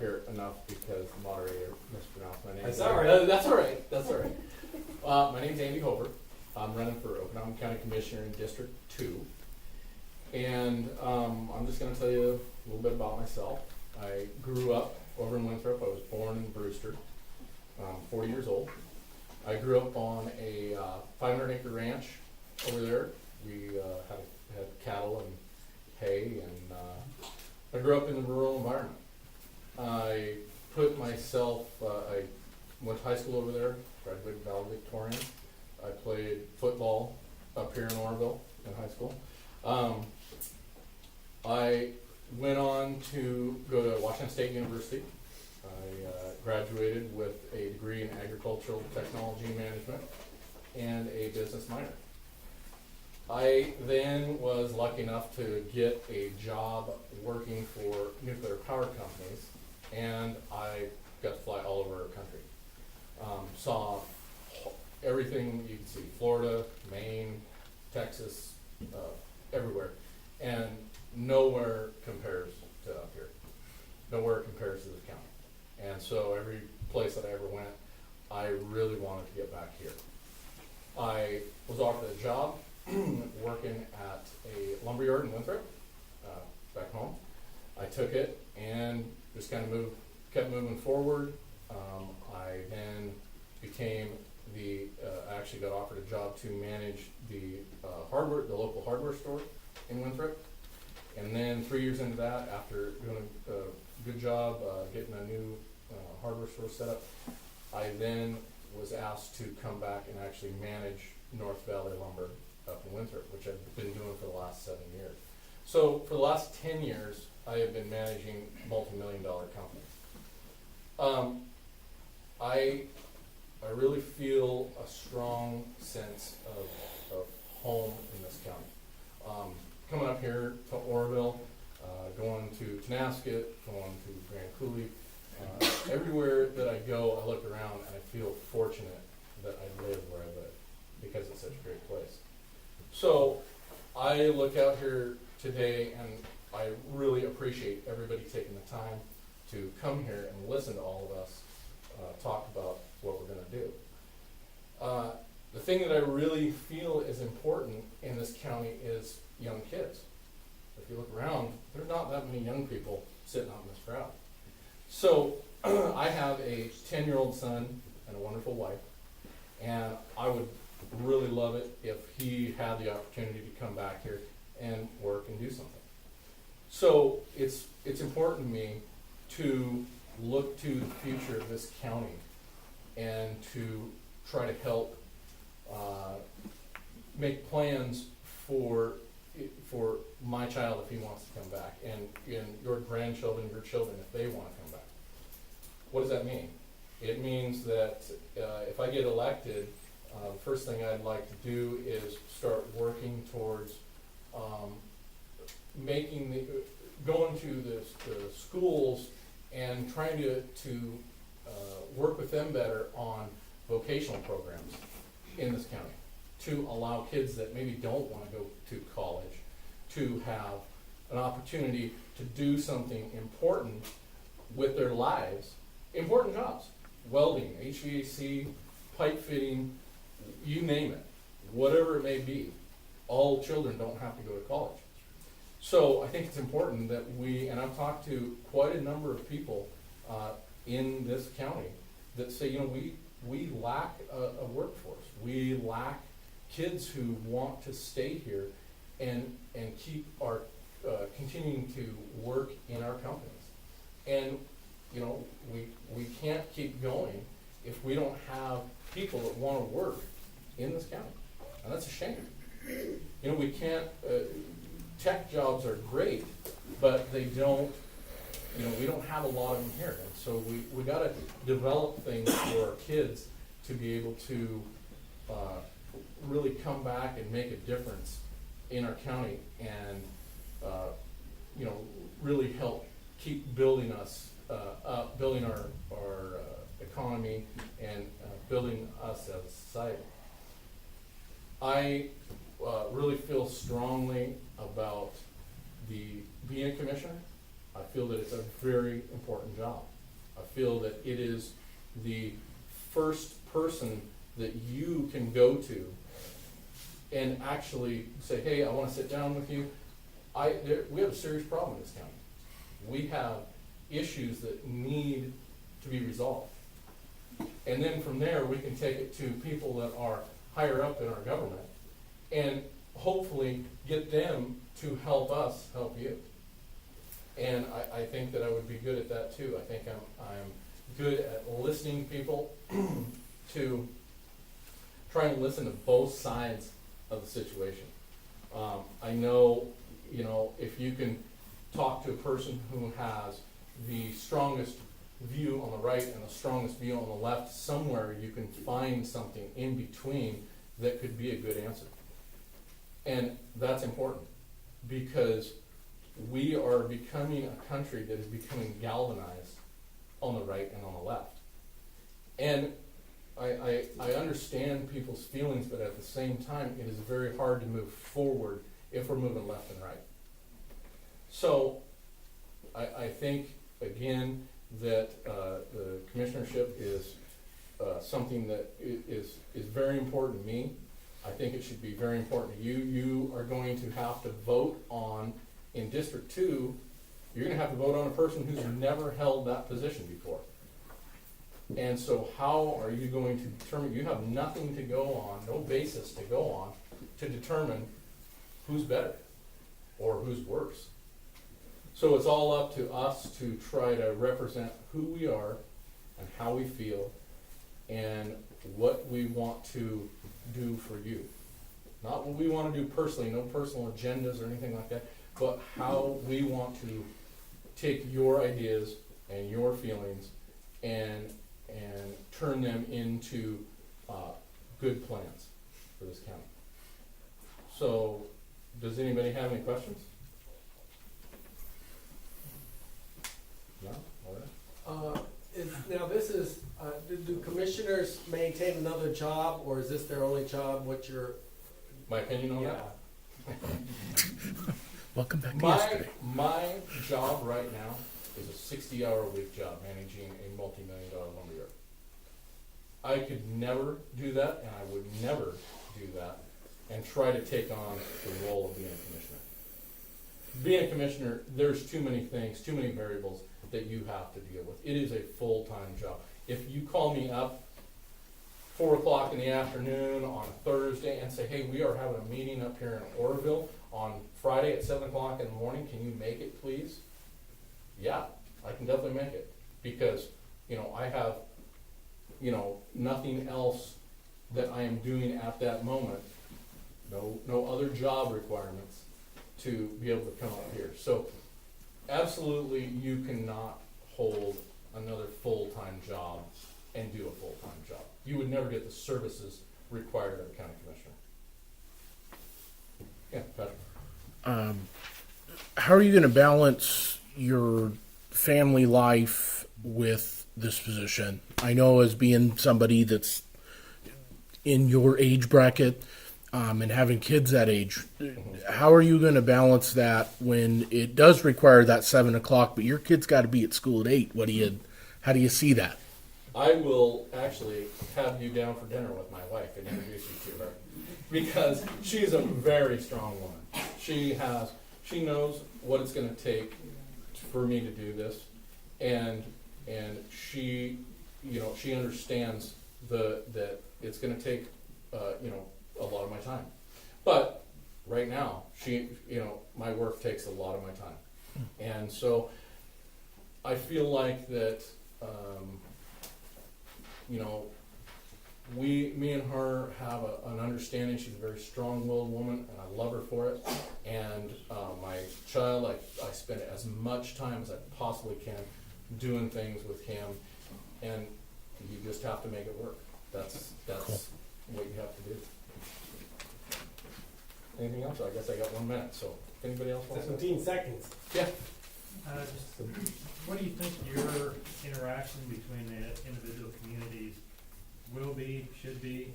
here enough because the moderator mispronounced my name. That's all right. That's all right. That's all right. My name's Andy Hover. I'm running for Okanogan County Commissioner in District 2. And I'm just going to tell you a little bit about myself. I grew up over in Winthrop. I was born in Brewster, 40 years old. I grew up on a 500-acre ranch over there. We had cattle and hay, and I grew up in the rural environment. I put myself, I went to high school over there, graduated valedictorian. I played football up here in Oroville in high school. I went on to go to Washington State University. I graduated with a degree in agricultural technology and management and a business minor. I then was lucky enough to get a job working for nuclear power companies, and I got to fly all over our country. Saw everything you can see, Florida, Maine, Texas, everywhere. And nowhere compares to up here. Nowhere compares to this county. And so every place that I ever went, I really wanted to get back here. I was offered a job working at a lumberyard in Winthrop, back home. I took it and just kind of kept moving forward. I then became I actually got offered a job to manage the local hardware store in Winthrop. And then 3 years into that, after doing a good job getting a new hardware store set up, I then was asked to come back and actually manage North Valley Lumber up in Winthrop, which I've been doing for the last 7 years. So for the last 10 years, I have been managing multi-million-dollar companies. I really feel a strong sense of home in this county. Coming up here to Oroville, going to Tenasket, going to Grand Coulee, everywhere that I go, I look around and I feel fortunate that I live where I live because it's such a great place. So I look out here today and I really appreciate everybody taking the time to come here and listen to all of us talk about what we're going to do. The thing that I really feel is important in this county is young kids. If you look around, there's not that many young people sitting on this crowd. So I have a 10-year-old son and a wonderful wife, and I would really love it if he had the opportunity to come back here and work and do something. So it's important to me to look to the future of this county and to try to help make plans for my child if he wants to come back, and your grandchildren, your children, if they want to come back. What does that mean? It means that if I get elected, the first thing I'd like to do is start working towards going to the schools and trying to work with them better on vocational programs in this county to allow kids that maybe don't want to go to college to have an opportunity to do something important with their lives, important jobs, welding, HVAC, pipe fitting, you name it, whatever it may be. All children don't have to go to college. So I think it's important that and I've talked to quite a number of people in this county that say, we lack a workforce. We lack kids who want to stay here and keep continuing to work in our companies. And we can't keep going if we don't have people that want to work in this county, and that's a shame. We can't. Tech jobs are great, but they don't. We don't have a lot of them here, and so we got to develop things for our kids to be able to really come back and make a difference in our county, and really help keep building us up, building our economy, and building us as a society. I really feel strongly about being a commissioner. I feel that it's a very important job. feel that it is the first person that you can go to and actually say, hey, I want to sit down with you. We have a serious problem in this county. We have issues that need to be resolved. And then from there, we can take it to people that are higher up in our government and hopefully get them to help us help you. And I think that I would be good at that too. I think I'm good at listening to people to try and listen to both sides of the situation. I know, if you can talk to a person who has the strongest view on the right and the strongest view on the left, somewhere you can find something in between that could be a good answer. And that's important because we are becoming a country that is becoming galvanized on the right and on the left. And I understand people's feelings, but at the same time, it is very hard to move forward if we're moving left and right. So I think, again, that the commissionership is something that is very important to me. I think it should be very important to you. You are going to have to vote on, in District 2, you're going to have to vote on a person who's never held that position before. And so how are you going to determine? You have nothing to go on, no basis to go on to determine who's better or who's worse. So it's all up to us to try to represent who we are and how we feel and what we want to do for you. Not what we want to do personally, no personal agendas or anything like that, but how we want to take your ideas and your feelings and turn them into good plans for this county. So, does anybody have any questions? No? All right. Now this is, do commissioners maintain another job, or is this their only job? What's your... My opinion on Yeah. that? Welcome back to yesterday. My job right now is a 60-hour-a-week job managing a multi-million-dollar lumber yard. I could never do that, and I would never do that and try to take on the role of being a commissioner. Being a commissioner, there's too many things, too many variables that you have to deal with. It is a full-time job. If you call me up 4 o'clock in the afternoon on a Thursday and say, hey, we are having a meeting up here in Oroville on Friday at 7 o'clock in the morning, can you make it, please? Yeah, I can definitely make it, because I have nothing else that I am doing at that moment, no other job requirements to be able to come up here. So absolutely, you cannot hold another full-time job and do a full-time job. You would never get the services required of a county commissioner. Yeah, Patrick. How are you going to balance your family life with this position? I know, as being somebody that's in your age bracket and having kids that age, how are you going to balance that when it does require that 7 o'clock, but your kid's got to be at school at 8? How do you see that? I will actually have you down for dinner with my wife and introduce you to her, because she's a very strong woman. She knows what it's going to take for me to do this, and she understands that it's going to take a lot of my time. But right now, my work takes a lot of my time, and so I feel like that. Me and her have an understanding. She's a very strong-willed woman, and I love her for it. And my child, I spend as much time as I possibly can doing things with him, and you just have to make it work. That's Cool. what you have to do. Anything else? I guess I got 1 minute, so if anybody else wants to? 17 seconds. Yeah. What do you think your interaction between the individual communities will be, should be,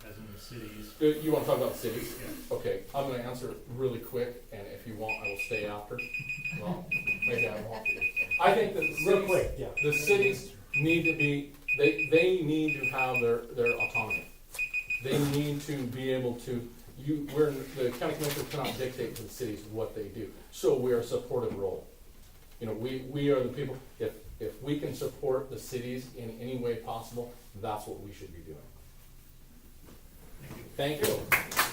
as in the cities? You want to talk about cities? Yeah. Okay, I'm going to answer really quick, and if you want, I will stay after. Well, maybe I won't. I think that the Real cities, quick, yeah. the cities need to be, they need to have their autonomy. They need to be able to, the county commissioners cannot dictate to the cities what they do. So we are a supportive role. You know, we are the people, if we can support the cities in any way possible, that's what we should be doing. Thank you. Thank you.